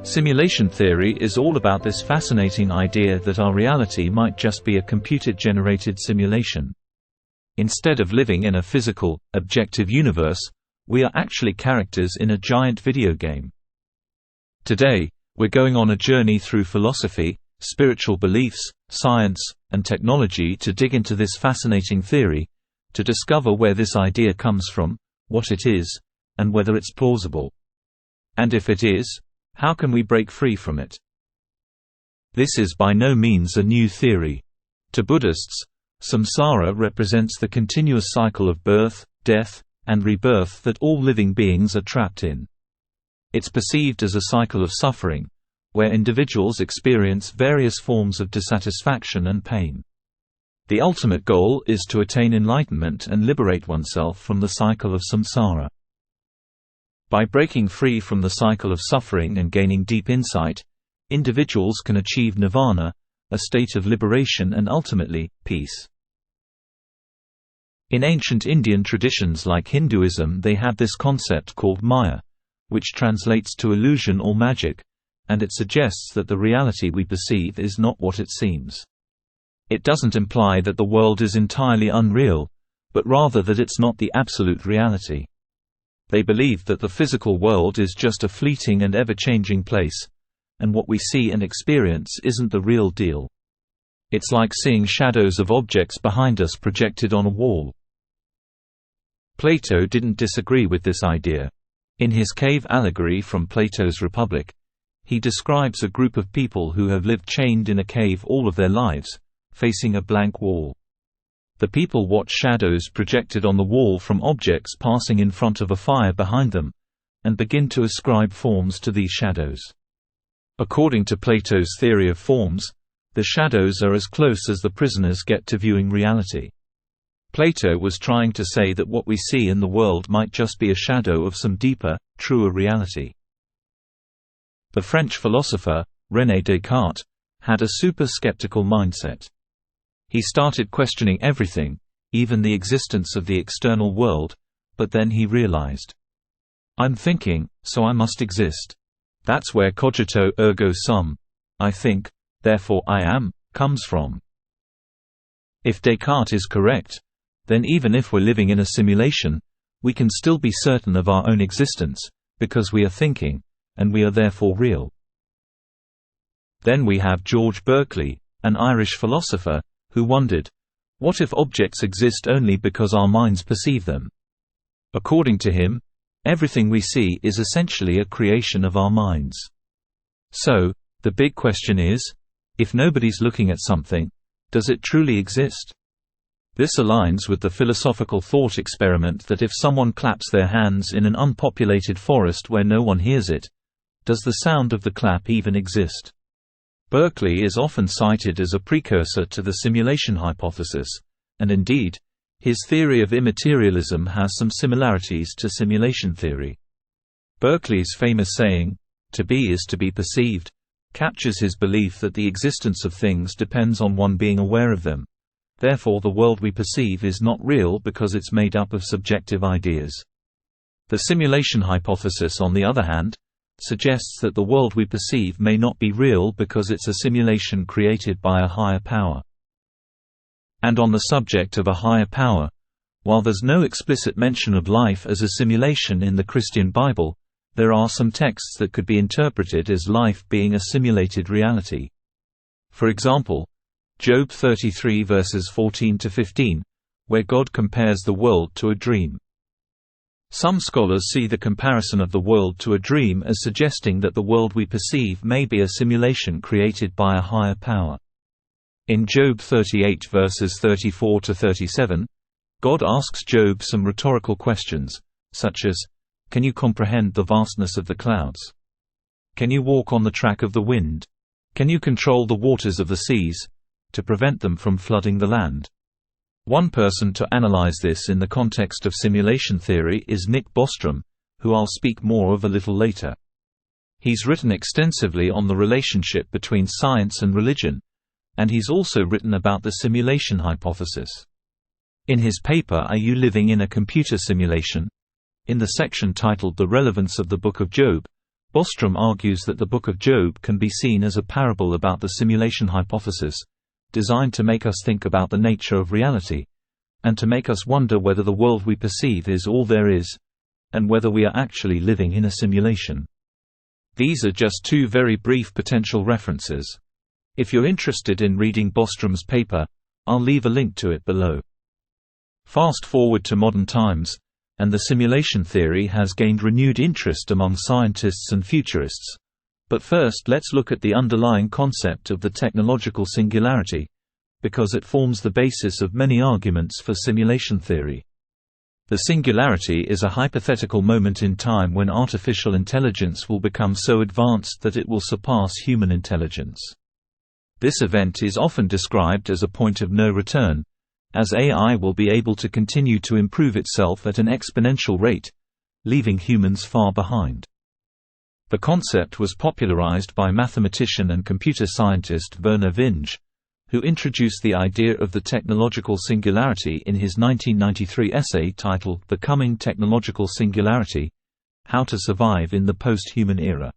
Simulation theory is all about this fascinating idea that our reality might just be a computer-generated simulation. Instead of living in a physical, objective universe, we are actually characters in a giant video game. Today, we're going on a journey through philosophy, spiritual beliefs, science, and technology to dig into this fascinating theory, to discover where this idea comes from, what it is, and whether it's plausible. And if it is, how can we break free from it? This is by no means a new theory. To Buddhists, samsara represents the continuous cycle of birth, death, and rebirth that all living beings are trapped in. It's perceived as a cycle of suffering, where individuals experience various forms of dissatisfaction and pain. The ultimate goal is to attain enlightenment and liberate oneself from the cycle of samsara. By breaking free from the cycle of suffering and gaining deep insight, individuals can achieve nirvana, a state of liberation and ultimately, peace. In ancient Indian traditions like Hinduism, they had this concept called Maya, which translates to illusion or magic, and it suggests that the reality we perceive is not what it seems. It doesn't imply that the world is entirely unreal, but rather that it's not the absolute reality. They believe that the physical world is just a fleeting and ever-changing place, and what we see and experience isn't the real deal. It's like seeing shadows of objects behind us projected on a wall. Plato didn't disagree with this idea. In his cave allegory from Plato's Republic, he describes a group of people who have lived chained in a cave all of their lives, facing a blank wall. The people watch shadows projected on the wall from objects passing in front of a fire behind them, and begin to ascribe forms to these shadows. According to Plato's theory of forms, the shadows are as close as the prisoners get to viewing reality. Plato was trying to say that what we see in the world might just be a shadow of some deeper, truer reality. The French philosopher, René Descartes, had a super-skeptical mindset. He started questioning everything, even the existence of the external world, but then he realized, I'm thinking, so I must exist. That's where cogito ergo sum, I think, therefore I am, comes from. If Descartes is correct, then even if we're living in a simulation, we can still be certain of our own existence, because we are thinking, and we are therefore real. Then we have George Berkeley, an Irish philosopher, who wondered, what if objects exist only because our minds perceive them? According to him, everything we see is essentially a creation of our minds. So, the big question is, if nobody's looking at something, does it truly exist? This aligns with the philosophical thought experiment that if someone claps their hands in an unpopulated forest where no one hears it, does the sound of the clap even exist? Berkeley is often cited as a precursor to the simulation hypothesis, and indeed, his theory of immaterialism has some similarities to simulation theory. Berkeley's famous saying, "To be is to be perceived," captures his belief that the existence of things depends on one being aware of them. Therefore the world we perceive is not real because it's made up of subjective ideas. The simulation hypothesis, on the other hand, suggests that the world we perceive may not be real because it's a simulation created by a higher power. And on the subject of a higher power, while there's no explicit mention of life as a simulation in the Christian Bible, there are some texts that could be interpreted as life being a simulated reality. For example, Job 33 verses 14 to 15, where God compares the world to a dream. Some scholars see the comparison of the world to a dream as suggesting that the world we perceive may be a simulation created by a higher power. In Job 38 verses 34 to 37, God asks Job some rhetorical questions, such as, "Can you comprehend the vastness of the clouds? Can you walk on the track of the wind? Can you control the waters of the seas, to prevent them from flooding the land?" One person to analyze this in the context of simulation theory is Nick Bostrom, who I'll speak more of a little later. He's written extensively on the relationship between science and religion, and he's also written about the simulation hypothesis. In his paper Are You Living in a Computer Simulation? In the section titled The Relevance of the Book of Job, Bostrom argues that the Book of Job can be seen as a parable about the simulation hypothesis, designed to make us think about the nature of reality, and to make us wonder whether the world we perceive is all there is, and whether we are actually living in a simulation. These are just two very brief potential references. If you're interested in reading Bostrom's paper, I'll leave a link to it below. Fast forward to modern times, and the simulation theory has gained renewed interest among scientists and futurists. But first let's look at the underlying concept of the technological singularity, because it forms the basis of many arguments for simulation theory. The singularity is a hypothetical moment in time when artificial intelligence will become so advanced that it will surpass human intelligence. This event is often described as a point of no return, as AI will be able to continue to improve itself at an exponential rate, leaving humans far behind. The concept was popularized by mathematician and computer scientist Vernor Vinge, who introduced the idea of the technological singularity in his 1993 essay titled The Coming Technological Singularity: How to Survive in the Post-Human Era.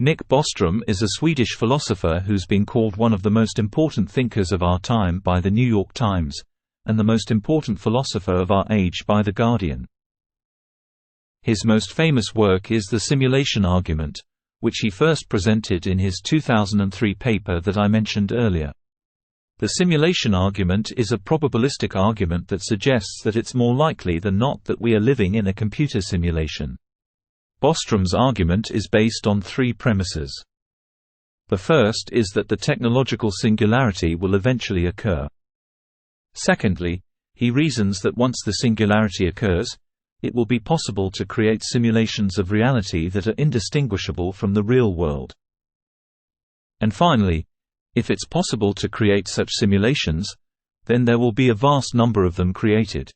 Nick Bostrom is a Swedish philosopher who's been called one of the most important thinkers of our time by The New York Times, and the most important philosopher of our age by The Guardian. His most famous work is The Simulation Argument, which he first presented in his 2003 paper that I mentioned earlier. The simulation argument is a probabilistic argument that suggests that it's more likely than not that we are living in a computer simulation. Bostrom's argument is based on three premises. The first is that the technological singularity will eventually occur. Secondly, he reasons that once the singularity occurs, it will be possible to create simulations of reality that are indistinguishable from the real world. And finally, if it's possible to create such simulations, then there will be a vast number of them created.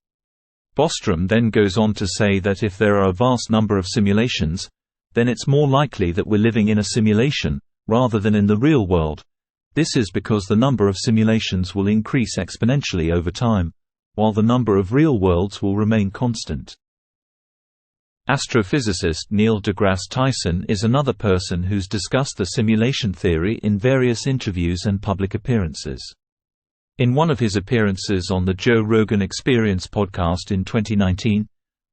Bostrom then goes on to say that if there are a vast number of simulations, then it's more likely that we're living in a simulation, rather than in the real world. This is because the number of simulations will increase exponentially over time, while the number of real worlds will remain constant. Astrophysicist Neil deGrasse Tyson is another person who's discussed the simulation theory in various interviews and public appearances. In one of his appearances on the Joe Rogan Experience podcast in 2019,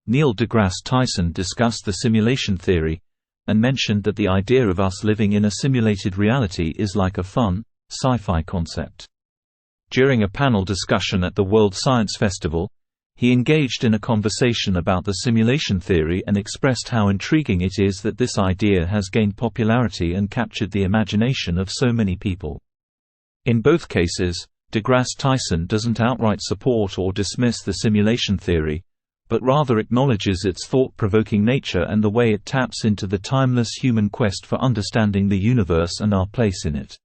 Neil deGrasse Tyson discussed the simulation theory, and mentioned that the idea of us living in a simulated reality is like a fun, sci-fi concept. During a panel discussion at the World Science Festival, he engaged in a conversation about the simulation theory and expressed how intriguing it is that this idea has gained popularity and captured the imagination of so many people. In both cases, deGrasse Tyson doesn't outright support or dismiss the simulation theory, but rather acknowledges its thought-provoking nature and the way it taps into the timeless human quest for understanding the universe and our place in it.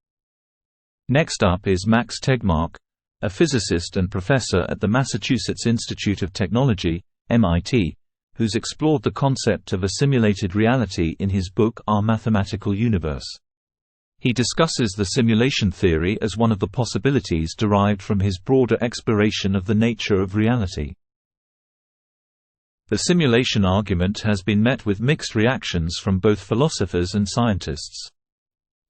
Next up is Max Tegmark, a physicist and professor at the Massachusetts Institute of Technology, MIT, who's explored the concept of a simulated reality in his book Our Mathematical Universe. He discusses the simulation theory as one of the possibilities derived from his broader exploration of the nature of reality. The simulation argument has been met with mixed reactions from both philosophers and scientists.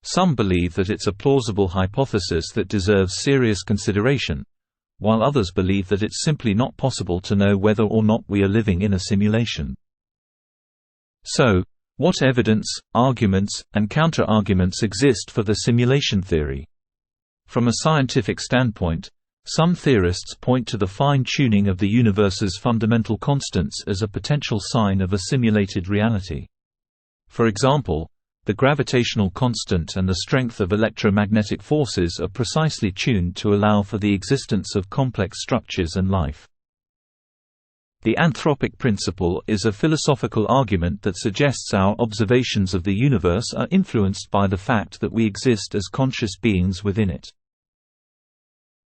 Some believe that it's a plausible hypothesis that deserves serious consideration, while others believe that it's simply not possible to know whether or not we are living in a simulation. So, what evidence, arguments, and counter-arguments exist for the simulation theory? From a scientific standpoint, some theorists point to the fine-tuning of the universe's fundamental constants as a potential sign of a simulated reality. For example, the gravitational constant and the strength of electromagnetic forces are precisely tuned to allow for the existence of complex structures and life. The anthropic principle is a philosophical argument that suggests our observations of the universe are influenced by the fact that we exist as conscious beings within it.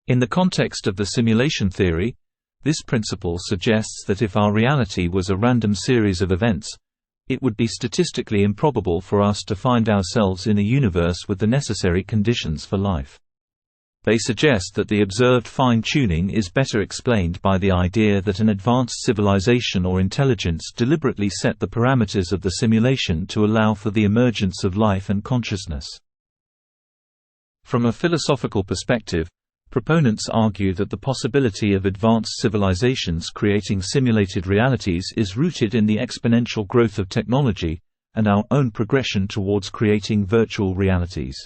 In the context of the simulation theory, this principle suggests that if our reality was a random series of events, it would be statistically improbable for us to find ourselves in a universe with the necessary conditions for life. They suggest that the observed fine-tuning is better explained by the idea that an advanced civilization or intelligence deliberately set the parameters of the simulation to allow for the emergence of life and consciousness. From a philosophical perspective, proponents argue that the possibility of advanced civilizations creating simulated realities is rooted in the exponential growth of technology, and our own progression towards creating virtual realities.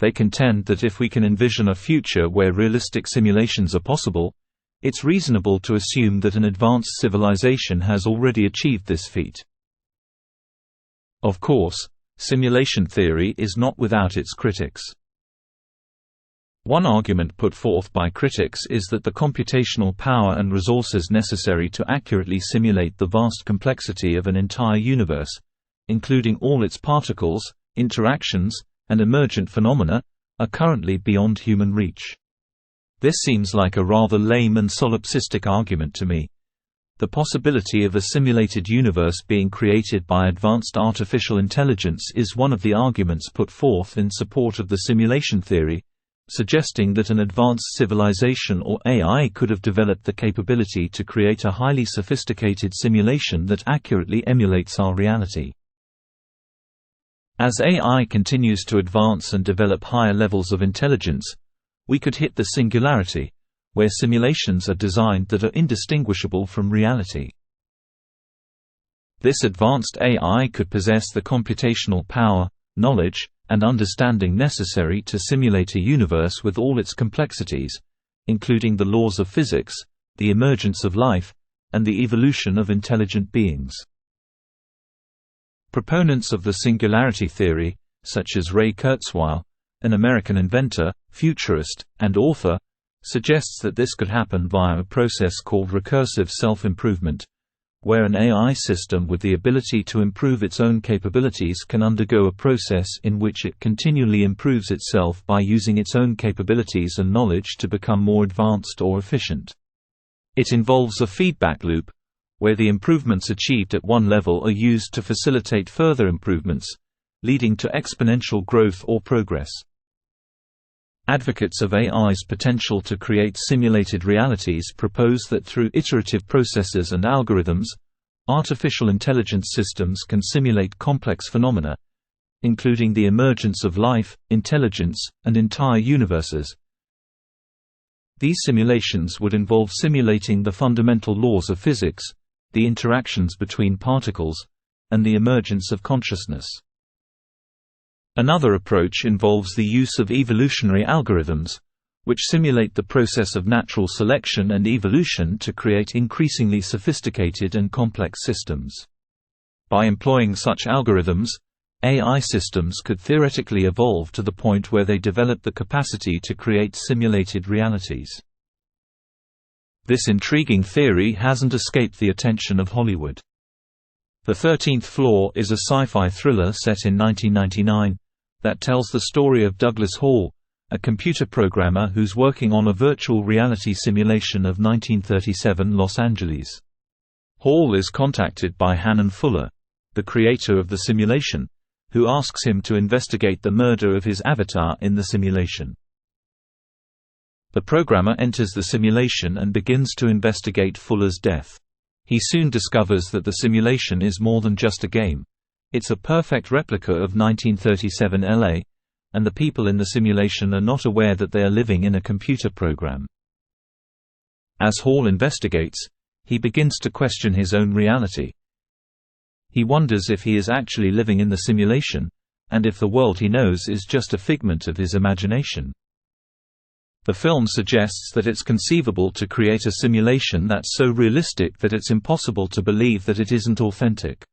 They contend that if we can envision a future where realistic simulations are possible, it's reasonable to assume that an advanced civilization has already achieved this feat. Of course, simulation theory is not without its critics. One argument put forth by critics is that the computational power and resources necessary to accurately simulate the vast complexity of an entire universe, including all its particles, interactions, and emergent phenomena, are currently beyond human reach. This seems like a rather lame and solipsistic argument to me. The possibility of a simulated universe being created by advanced artificial intelligence is one of the arguments put forth in support of the simulation theory, suggesting that an advanced civilization or AI could have developed the capability to create a highly sophisticated simulation that accurately emulates our reality. As AI continues to advance and develop higher levels of intelligence, we could hit the singularity, where simulations are designed that are indistinguishable from reality. This advanced AI could possess the computational power, knowledge, and understanding necessary to simulate a universe with all its complexities, including the laws of physics, the emergence of life, and the evolution of intelligent beings. Proponents of the singularity theory, such as Ray Kurzweil, an American inventor, futurist, and author, suggests that this could happen via a process called recursive self-improvement, where an AI system with the ability to improve its own capabilities can undergo a process in which it continually improves itself by using its own capabilities and knowledge to become more advanced or efficient. It involves a feedback loop, where the improvements achieved at one level are used to facilitate further improvements, leading to exponential growth or progress. Advocates of AI's potential to create simulated realities propose that through iterative processes and algorithms, artificial intelligence systems can simulate complex phenomena, including the emergence of life, intelligence, and entire universes. These simulations would involve simulating the fundamental laws of physics, the interactions between particles, and the emergence of consciousness. Another approach involves the use of evolutionary algorithms, which simulate the process of natural selection and evolution to create increasingly sophisticated and complex systems. By employing such algorithms, AI systems could theoretically evolve to the point where they develop the capacity to create simulated realities. This intriguing theory hasn't escaped the attention of Hollywood. The 13th Floor is a sci-fi thriller set in 1999 that tells the story of Douglas Hall, a computer programmer who's working on a virtual reality simulation of 1937 Los Angeles. Hall is contacted by Hannon Fuller, the creator of the simulation, who asks him to investigate the murder of his avatar in the simulation. The programmer enters the simulation and begins to investigate Fuller's death. He soon discovers that the simulation is more than just a game. It's a perfect replica of 1937 LA, and the people in the simulation are not aware that they are living in a computer program. As Hall investigates, he begins to question his own reality. He wonders if he is actually living in the simulation, and if the world he knows is just a figment of his imagination. The film suggests that it's conceivable to create a simulation that's so realistic that it's impossible to believe that it isn't authentic.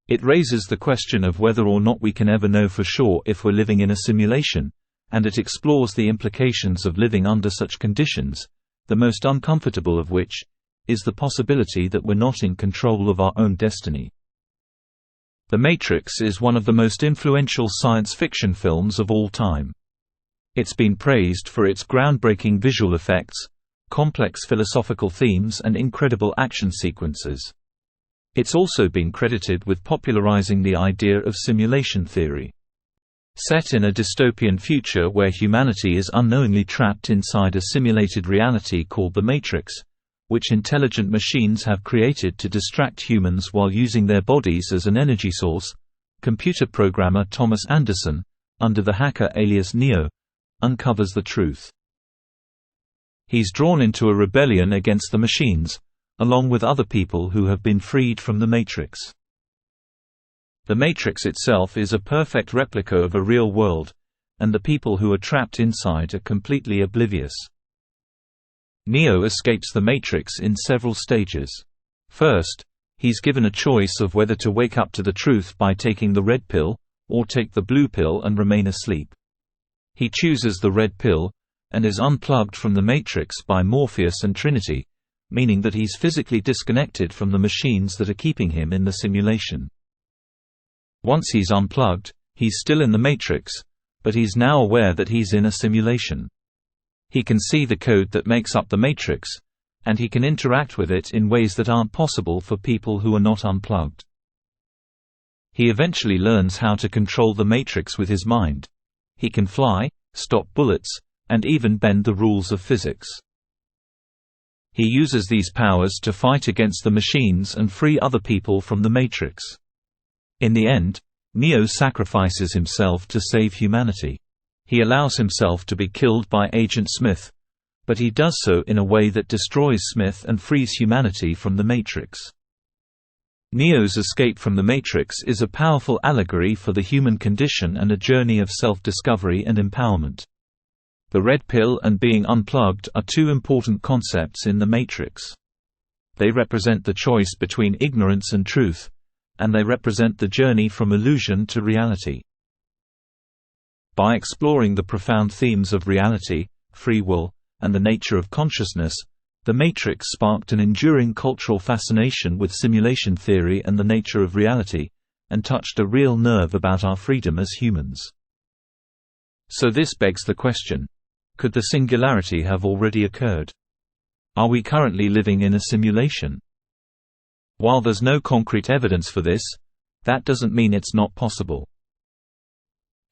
It raises the question of whether or not we can ever know for sure if we're living in a simulation, and it explores the implications of living under such conditions, the most uncomfortable of which is the possibility that we're not in control of our own destiny. The Matrix is one of the most influential science fiction films of all time. It's been praised for its groundbreaking visual effects, complex philosophical themes, and incredible action sequences. It's also been credited with popularizing the idea of simulation theory. Set in a dystopian future where humanity is unknowingly trapped inside a simulated reality called the Matrix, which intelligent machines have created to distract humans while using their bodies as an energy source, computer programmer Thomas Anderson, under the hacker alias Neo, uncovers the truth. He's drawn into a rebellion against the machines, along with other people who have been freed from the Matrix. The Matrix itself is a perfect replica of a real world, and the people who are trapped inside are completely oblivious. Neo escapes the Matrix in several stages. First, he's given a choice of whether to wake up to the truth by taking the red pill, or take the blue pill and remain asleep. He chooses the red pill, and is unplugged from the Matrix by Morpheus and Trinity, meaning that he's physically disconnected from the machines that are keeping him in the simulation. Once he's unplugged, he's still in the Matrix, but he's now aware that he's in a simulation. He can see the code that makes up the Matrix, and he can interact with it in ways that aren't possible for people who are not unplugged. He eventually learns how to control the Matrix with his mind. He can fly, stop bullets, and even bend the rules of physics. He uses these powers to fight against the machines and free other people from the Matrix. In the end, Neo sacrifices himself to save humanity. He allows himself to be killed by Agent Smith, but he does so in a way that destroys Smith and frees humanity from the Matrix. Neo's escape from the Matrix is a powerful allegory for the human condition and a journey of self-discovery and empowerment. The red pill and being unplugged are two important concepts in the Matrix. They represent the choice between ignorance and truth, and they represent the journey from illusion to reality. By exploring the profound themes of reality, free will, and the nature of consciousness, The Matrix sparked an enduring cultural fascination with simulation theory and the nature of reality, and touched a real nerve about our freedom as humans. So this begs the question: could the singularity have already occurred? Are we currently living in a simulation? While there's no concrete evidence for this, that doesn't mean it's not possible.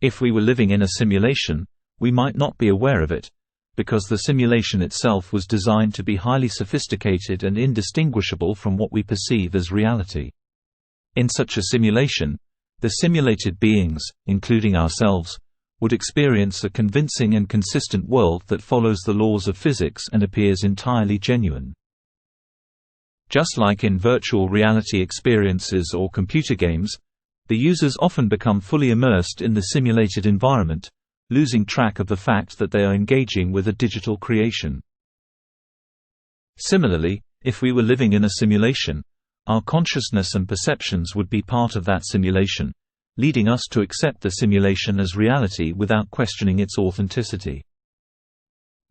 If we were living in a simulation, we might not be aware of it, because the simulation itself was designed to be highly sophisticated and indistinguishable from what we perceive as reality. In such a simulation, the simulated beings, including ourselves, would experience a convincing and consistent world that follows the laws of physics and appears entirely genuine. Just like in virtual reality experiences or computer games, the users often become fully immersed in the simulated environment, losing track of the fact that they are engaging with a digital creation. Similarly, if we were living in a simulation, our consciousness and perceptions would be part of that simulation, leading us to accept the simulation as reality without questioning its authenticity.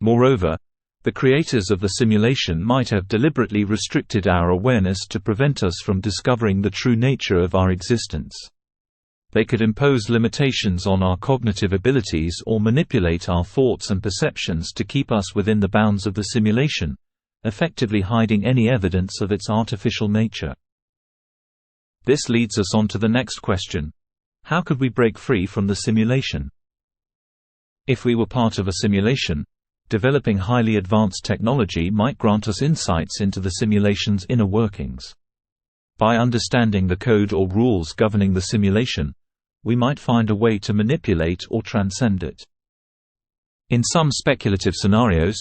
Moreover, the creators of the simulation might have deliberately restricted our awareness to prevent us from discovering the true nature of our existence. They could impose limitations on our cognitive abilities or manipulate our thoughts and perceptions to keep us within the bounds of the simulation, effectively hiding any evidence of its artificial nature. This leads us on to the next question: how could we break free from the simulation? If we were part of a simulation, developing highly advanced technology might grant us insights into the simulation's inner workings. By understanding the code or rules governing the simulation, we might find a way to manipulate or transcend it. In some speculative scenarios,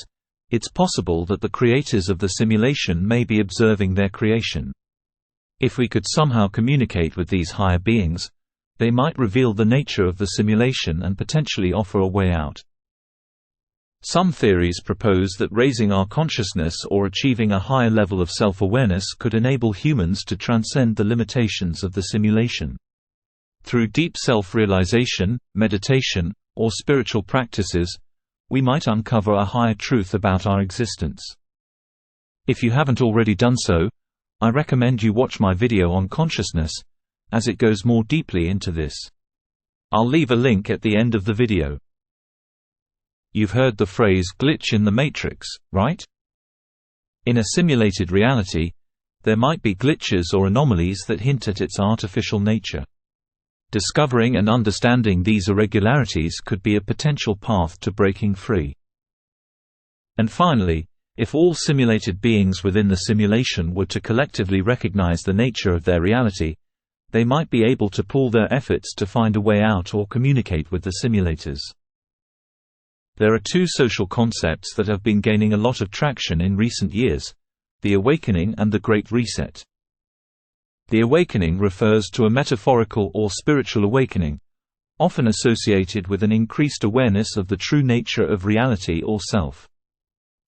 it's possible that the creators of the simulation may be observing their creation. If we could somehow communicate with these higher beings, they might reveal the nature of the simulation and potentially offer a way out. Some theories propose that raising our consciousness or achieving a higher level of self-awareness could enable humans to transcend the limitations of the simulation. Through deep self-realization, meditation, or spiritual practices, we might uncover a higher truth about our existence. If you haven't already done so, I recommend you watch my video on consciousness, as it goes more deeply into this. I'll leave a link at the end of the video. You've heard the phrase glitch in the matrix, right? In a simulated reality, there might be glitches or anomalies that hint at its artificial nature. Discovering and understanding these irregularities could be a potential path to breaking free. And finally, if all simulated beings within the simulation were to collectively recognize the nature of their reality, they might be able to pool their efforts to find a way out or communicate with the simulators. There are two social concepts that have been gaining a lot of traction in recent years: the awakening and the Great Reset. The awakening refers to a metaphorical or spiritual awakening, often associated with an increased awareness of the true nature of reality or self.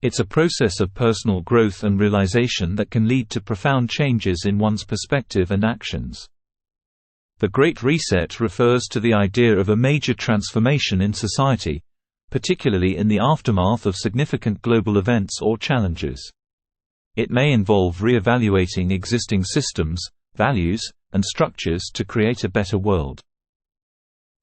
It's a process of personal growth and realization that can lead to profound changes in one's perspective and actions. The Great Reset refers to the idea of a major transformation in society, particularly in the aftermath of significant global events or challenges. It may involve re-evaluating existing systems, values, and structures to create a better world.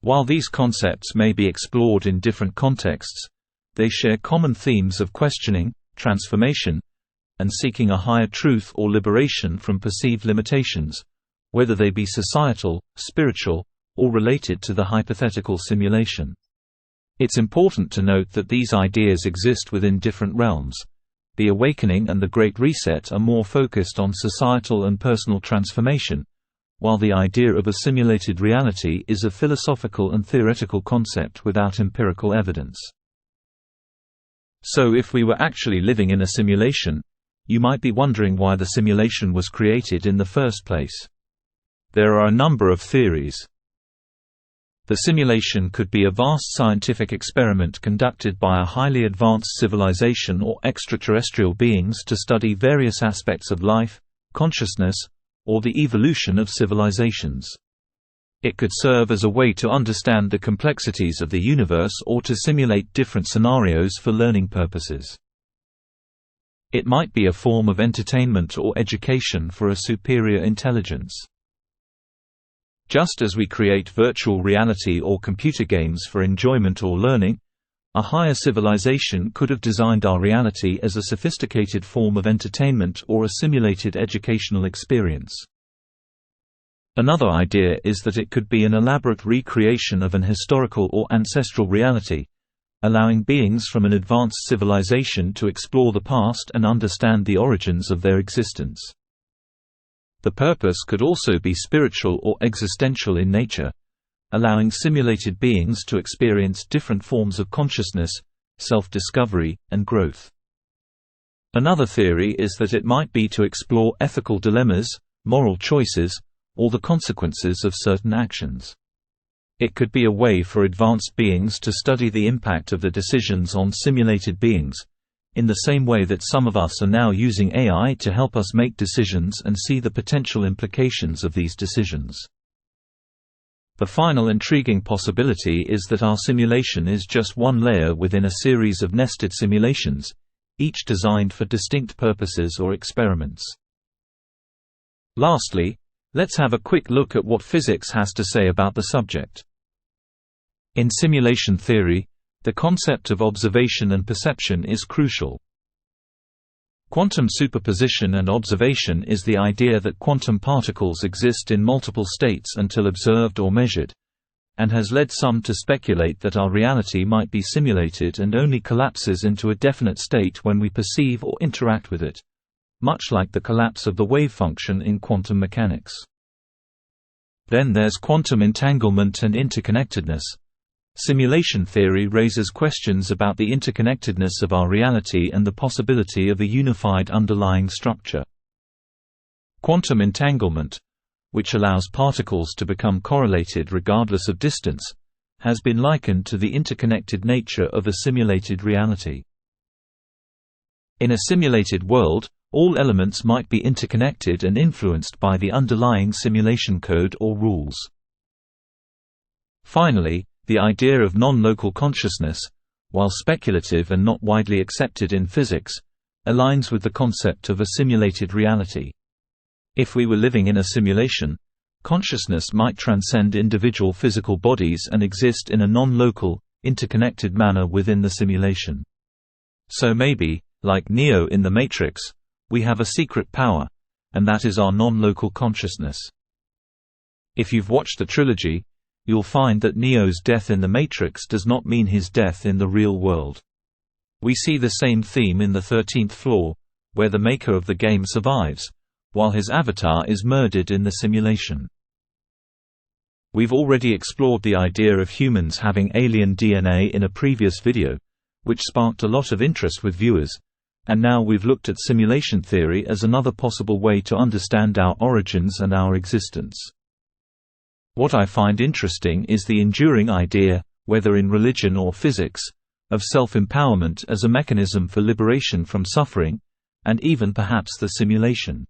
While these concepts may be explored in different contexts, they share common themes of questioning, transformation, and seeking a higher truth or liberation from perceived limitations, whether they be societal, spiritual, or related to the hypothetical simulation. It's important to note that these ideas exist within different realms. The awakening and the Great Reset are more focused on societal and personal transformation, while the idea of a simulated reality is a philosophical and theoretical concept without empirical evidence. So if we were actually living in a simulation, you might be wondering why the simulation was created in the first place. There are a number of theories. The simulation could be a vast scientific experiment conducted by a highly advanced civilization or extraterrestrial beings to study various aspects of life, consciousness, or the evolution of civilizations. It could serve as a way to understand the complexities of the universe or to simulate different scenarios for learning purposes. It might be a form of entertainment or education for a superior intelligence. Just as we create virtual reality or computer games for enjoyment or learning, a higher civilization could have designed our reality as a sophisticated form of entertainment or a simulated educational experience. Another idea is that it could be an elaborate recreation of an historical or ancestral reality, allowing beings from an advanced civilization to explore the past and understand the origins of their existence. The purpose could also be spiritual or existential in nature, allowing simulated beings to experience different forms of consciousness, self-discovery, and growth. Another theory is that it might be to explore ethical dilemmas, moral choices, or the consequences of certain actions. It could be a way for advanced beings to study the impact of their decisions on simulated beings, in the same way that some of us are now using AI to help us make decisions and see the potential implications of these decisions. The final intriguing possibility is that our simulation is just one layer within a series of nested simulations, each designed for distinct purposes or experiments. Lastly, let's have a quick look at what physics has to say about the subject. In simulation theory, the concept of observation and perception is crucial. Quantum superposition and observation is the idea that quantum particles exist in multiple states until observed or measured, and has led some to speculate that our reality might be simulated and only collapses into a definite state when we perceive or interact with it, much like the collapse of the wave function in quantum mechanics. Then there's quantum entanglement and interconnectedness. Simulation theory raises questions about the interconnectedness of our reality and the possibility of a unified underlying structure. Quantum entanglement, which allows particles to become correlated regardless of distance, has been likened to the interconnected nature of a simulated reality. In a simulated world, all elements might be interconnected and influenced by the underlying simulation code or rules. Finally, the idea of non-local consciousness, while speculative and not widely accepted in physics, aligns with the concept of a simulated reality. If we were living in a simulation, consciousness might transcend individual physical bodies and exist in a non-local, interconnected manner within the simulation. So maybe, like Neo in The Matrix, we have a secret power, and that is our non-local consciousness. If you've watched the trilogy, you'll find that Neo's death in the Matrix does not mean his death in the real world. We see the same theme in the 13th Floor, where the maker of the game survives, while his avatar is murdered in the simulation. We've already explored the idea of humans having alien DNA in a previous video, which sparked a lot of interest with viewers, and now we've looked at simulation theory as another possible way to understand our origins and our existence. What I find interesting is the enduring idea, whether in religion or physics, of self-empowerment as a mechanism for liberation from suffering, and even perhaps the simulation.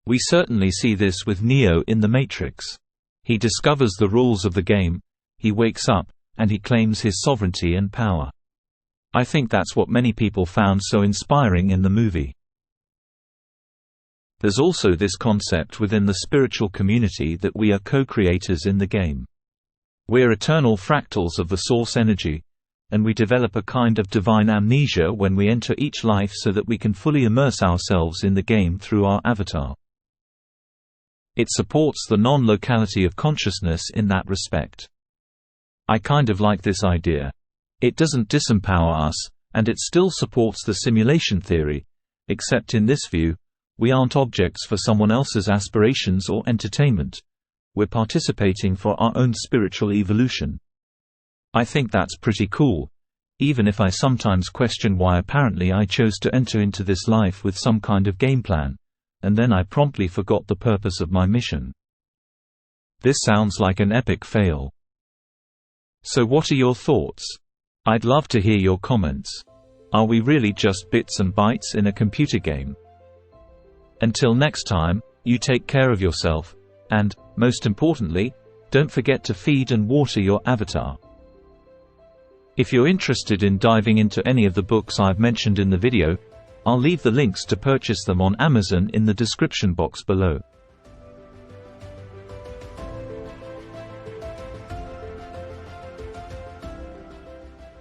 We certainly see this with Neo in The Matrix. He discovers the rules of the game, he wakes up, and he claims his sovereignty and power. I think that's what many people found so inspiring in the movie. There's also this concept within the spiritual community that we are co-creators in the game. We're eternal fractals of the source energy, and we develop a kind of divine amnesia when we enter each life so that we can fully immerse ourselves in the game through our avatar. It supports the non-locality of consciousness in that respect. I kind of like this idea. It doesn't disempower us, and it still supports the simulation theory, except in this view, we aren't objects for someone else's aspirations or entertainment. We're participating for our own spiritual evolution. I think that's pretty cool, even if I sometimes question why apparently I chose to enter into this life with some kind of game plan, and then I promptly forgot the purpose of my mission. This sounds like an epic fail. So what are your thoughts? I'd love to hear your comments. Are we really just bits and bytes in a computer game? Until next time, you take care of yourself, and, most importantly, don't forget to feed and water your avatar. If you're interested in diving into any of the books I've mentioned in the video, I'll leave the links to purchase them on Amazon in the description box below.